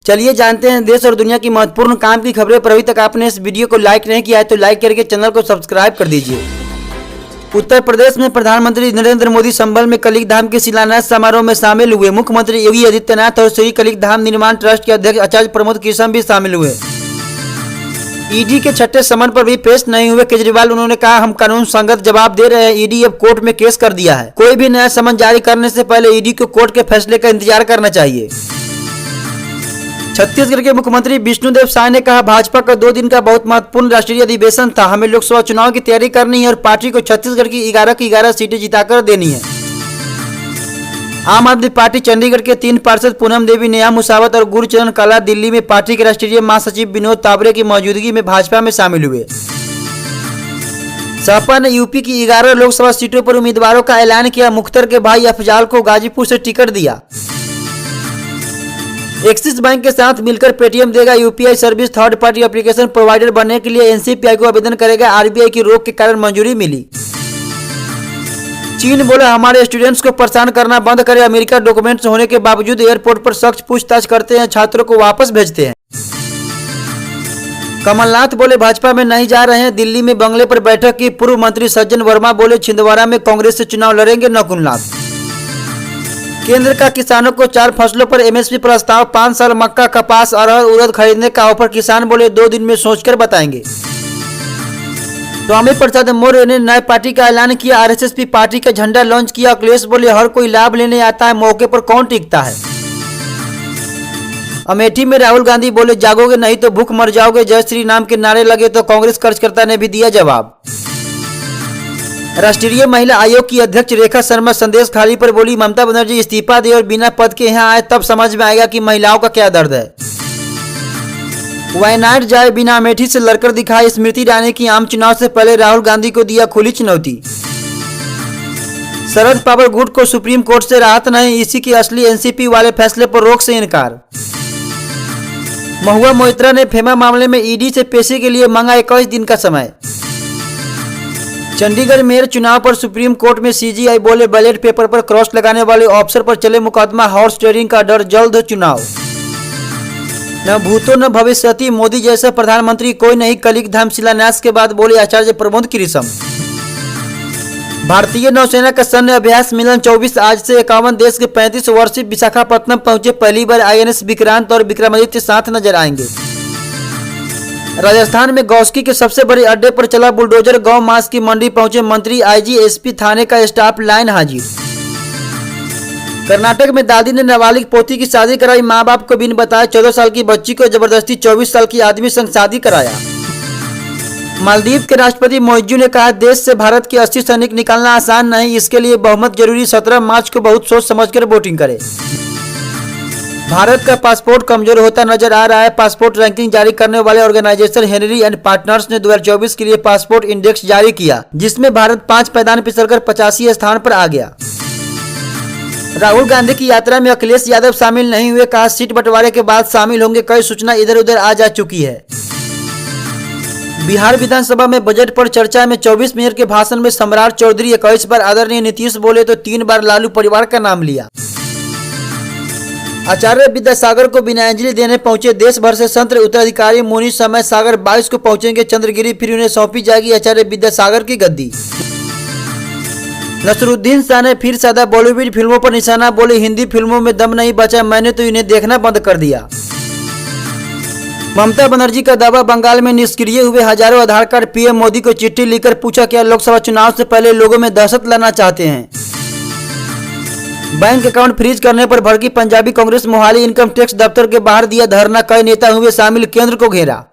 चलिए जानते हैं देश और दुनिया की महत्वपूर्ण काम की खबरें। पर अभी तक आपने इस वीडियो को लाइक नहीं किया है तो लाइक करके चैनल को सब्सक्राइब कर दीजिए। उत्तर प्रदेश में प्रधानमंत्री नरेंद्र मोदी संबल में कलिक धाम के शिलान्यास समारोह में शामिल हुए। मुख्यमंत्री योगी आदित्यनाथ और श्री कलिक धाम निर्माण ट्रस्ट के अध्यक्ष आचार्य प्रमोद कृष्ण भी शामिल हुए। ईडी के छठे समन पर भी पेश नहीं हुए केजरीवाल। उन्होंने कहा, हम कानून संगत जवाब दे रहे हैं। ईडी अब कोर्ट में केस कर दिया है। कोई भी नया समन जारी करने से पहले ईडी को कोर्ट के फैसले का इंतजार करना चाहिए। छत्तीसगढ़ के मुख्यमंत्री विष्णुदेव साय ने कहा, भाजपा का 2 दिन का बहुत महत्वपूर्ण राष्ट्रीय अधिवेशन था। हमें लोकसभा चुनाव की तैयारी करनी है और पार्टी को छत्तीसगढ़ की 11 सीटें जिताकर देनी है। आम आदमी पार्टी चंडीगढ़ के 3 पार्षद पूनम देवी, नेहा मुसावत और गुरचरण काला दिल्ली में पार्टी के राष्ट्रीय महासचिव विनोद तावरे की मौजूदगी में भाजपा में शामिल हुए। सपा ने यूपी की 11 लोकसभा सीटों पर उम्मीदवारों का ऐलान किया। मुख्तर के भाई अफजाल को गाजीपुर से टिकट दिया। एक्सिस बैंक के साथ मिलकर पेटीएम देगा UPI service. Third party application provider बनने के लिए एनसीपीआई को आवेदन करेगा। आरबीआई की रोक के कारण मंजूरी मिली। चीन बोला, हमारे स्टूडेंट्स को परेशान करना बंद करें। अमेरिका डॉक्यूमेंट्स होने के बावजूद एयरपोर्ट पर सख्त पूछताछ करते हैं, छात्रों को वापस भेजते हैं। कमलनाथ बोले, भाजपा में नहीं जा रहे हैं। दिल्ली में बंगले पर बैठक की। पूर्व मंत्री सज्जन वर्मा बोले, छिंदवाड़ा में कांग्रेस से चुनाव लड़ेंगे नकुलनाथ। केंद्र का किसानों को 4 फसलों पर एमएसपी प्रस्ताव। 5 साल मक्का, कपास, अरहर, उड़द खरीदने का ऑफर। किसान बोले, 2 दिन में सोचकर बताएंगे। स्वामी प्रसाद मौर्य ने नए पार्टी का ऐलान किया। आरएसएस पार्टी का झंडा लॉन्च किया। अखिलेश बोले, हर कोई लाभ लेने आता है, मौके पर कौन टिकता है। अमेठी में राहुल गांधी बोले, जागोगे नहीं तो भूख मर जाओगे। जय श्री राम के नारे लगे तो कांग्रेस कार्यकर्ता ने भी दिया जवाब। राष्ट्रीय महिला आयोग की अध्यक्ष रेखा शर्मा संदेश खाली पर बोली, ममता बनर्जी इस्तीफा दे और बिना पद के यहाँ आए, तब समझ में आएगा कि महिलाओं का क्या दर्द है। वायनाड जाए बिना अमेठी से लड़कर दिखाई। स्मृति ईरानी की आम चुनाव से पहले राहुल गांधी को दिया खुली चुनौती। शरद पवार गुट को सुप्रीम कोर्ट से राहत नहीं। इसी की असली एनसीपी वाले फैसले पर रोक से इनकार। महुआ मोइत्रा ने फेमा मामले में ईडी से पेशी के लिए मांगा 21 दिन का समय। चंडीगढ़ मेयर चुनाव पर सुप्रीम कोर्ट में सीजीआई बोले, बैलेट पेपर पर क्रॉस लगाने वाले ऑफिसर पर चले मुकदमा। हॉर्स ट्रेडिंग का डर, जल्द चुनाव। न भूतो न भविष्यति, मोदी जैसा प्रधानमंत्री कोई नहीं। कलिक धाम शिलान्यास के बाद बोले आचार्य प्रमोद कृष्ण। भारतीय नौसेना का सैन्य अभ्यास मिलन 24 आज से 51 देश के 35 वर्षीय विशाखापट्टनम पहुंचे। पहली बार आईएनएस विक्रांत और विक्रमादित्य साथ नजर आएंगे। राजस्थान में गौस्की के सबसे बड़े अड्डे पर चला बुलडोजर। गौ मांस की मंडी पहुंचे मंत्री। आईजी एसपी थाने का स्टाफ लाइन हाजिर। कर्नाटक में दादी ने नाबालिग पोती की शादी कराई। मां बाप को बिन बताए 14 साल की बच्ची को जबरदस्ती 24 साल की आदमी संग शादी कराया। मालदीव के राष्ट्रपति मोइजू ने कहा, देश से भारत के 80 सैनिक निकालना आसान नहीं, इसके लिए बहुमत जरूरी। 17 मार्च को बहुत सोच समझकर वोटिंग करें। भारत का पासपोर्ट कमजोर होता नजर आ रहा है। पासपोर्ट रैंकिंग जारी करने वाले ऑर्गेनाइजेशन हेनरी एंड पार्टनर्स ने 2024 के लिए पासपोर्ट इंडेक्स जारी किया, जिसमें भारत 5 पायदान फिसलकर 85 स्थान पर आ गया। राहुल गांधी की यात्रा में अखिलेश यादव शामिल नहीं हुए। कहा, सीट बंटवारे के बाद शामिल होंगे। कई सूचना इधर उधर आ जा चुकी है। बिहार विधानसभा में बजट पर चर्चा में 24 मिनट के भाषण में सम्राट चौधरी 21 बार आदरणीय नीतीश बोले तो 3 बार लालू परिवार का नाम लिया। आचार्य विद्यासागर को विनयाजलि देने पहुंचे देश भर से संत। उत्तराधिकारी मुनि समय सागर 22 को पहुंचेंगे चंद्रगिरी, फिर उन्हें सौंपी जाएगी आचार्य विद्यासागर की गद्दी। नसरुद्दीन शाह ने फिर सादा बॉलीवुड फिल्मों पर निशाना। बोले, हिंदी फिल्मों में दम नहीं बचा, मैंने तो इन्हें देखना बंद कर दिया। ममता बनर्जी का दावा, बंगाल में निष्क्रिय हुए हजारों आधार कार्ड। पीएम मोदी को चिट्ठी लिखकर पूछा, क्या लोकसभा चुनाव से पहले लोगों में दहशत लाना चाहते हैं। बैंक अकाउंट फ्रीज करने पर भड़की पंजाबी कांग्रेस। मोहाली इनकम टैक्स दफ्तर के बाहर दिया धरना। कई नेता हुए शामिल, केंद्र को घेरा।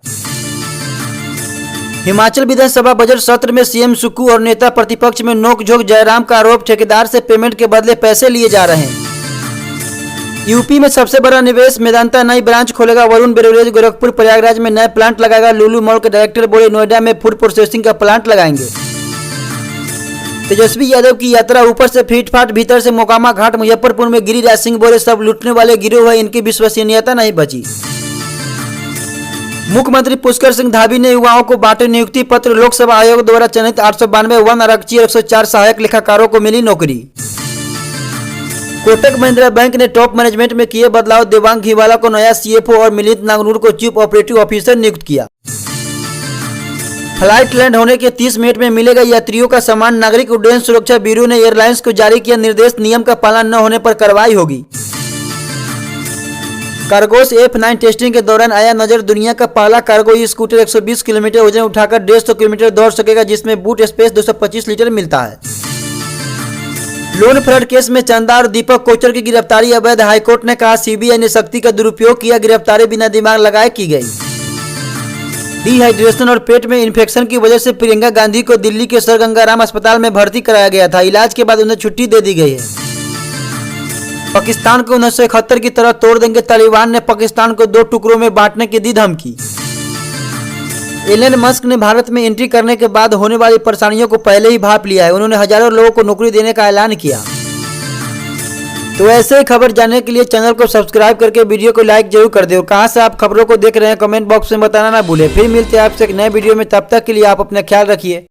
हिमाचल विधानसभा बजट सत्र में सीएम सुक्खू और नेता प्रतिपक्ष में नोकझोंक। जयराम का आरोप, ठेकेदार से पेमेंट के बदले पैसे लिए जा रहे हैं। यूपी में सबसे बड़ा निवेश, मेदांता नई ब्रांच खोलेगा। वरुण बेवरेज गोरखपुर प्रयागराज में नए प्लांट लगाएगा। लुलु मॉल के डायरेक्टर बोले, नोएडा में फूड प्रोसेसिंग का प्लांट लगाएंगे। तेजस्वी यादव की यात्रा ऊपर से फीटफाट, भीतर से मोकामा घाट। मुजफ्फरपुर में गिरिराज सिंह बोले, सब लूटने वाले गिरोह है, इनकी विश्वसनीयता नहीं बची। मुख्यमंत्री पुष्कर सिंह धामी ने युवाओं को बांटे नियुक्ति पत्र। लोकसभा आयोग द्वारा चयनित 892 वन आरक्षी और 104 सहायक लेखाकारों को मिली नौकरी। कोटक महिंद्रा बैंक ने टॉप मैनेजमेंट में किए बदलाव, देवांग घीवाला को नया सीएफओ और मिलिंद नागनूर को चीफ ऑपरेटिव ऑफिसर नियुक्त किया। फ्लाइट लैंड होने के 30 मिनट में मिलेगा यात्रियों का सामान, नागरिक उड्डयन सुरक्षा ब्यूरो ने एयरलाइंस को जारी किया निर्देश, नियम का पालन न होने पर कार्रवाई होगी। कार्गोस F9 टेस्टिंग के दौरान आया नजर, दुनिया का पहला कार्गो ई स्कूटर 120 किलोमीटर वजन उठाकर 150 किलोमीटर दौड़ सकेगा, जिसमें बूट स्पेस 225 लीटर मिलता है। लोन फ्रॉड केस में चंदा और दीपक कोचर की गिरफ्तारी अवैध, हाईकोर्ट ने कहा सीबीआई ने शक्ति का दुरुपयोग किया, गिरफ्तारी बिना दिमाग लगाए की गई। डिहाइड्रेशन और पेट में इन्फेक्शन की वजह से प्रियंका गांधी को दिल्ली के सर गंगाराम अस्पताल में भर्ती कराया गया था, इलाज के बाद उन्हें छुट्टी दे दी गई है। पाकिस्तान को 1971 की तरह तोड़ देंगे, तालिबान ने पाकिस्तान को 2 टुकड़ों में बांटने की दी धमकी। एलन मस्क ने भारत में एंट्री करने के बाद होने वाली परेशानियों को पहले ही भांप लिया है, उन्होंने हजारों लोगों को नौकरी देने का ऐलान किया। तो ऐसे ही खबर जानने के लिए चैनल को सब्सक्राइब करके वीडियो को लाइक जरूर कर दे और कहां से आप खबरों को देख रहे हैं कमेंट बॉक्स में बताना ना भूलें। फिर मिलते हैं आपसे एक नए वीडियो में, तब तक के लिए आप अपना ख्याल रखिए।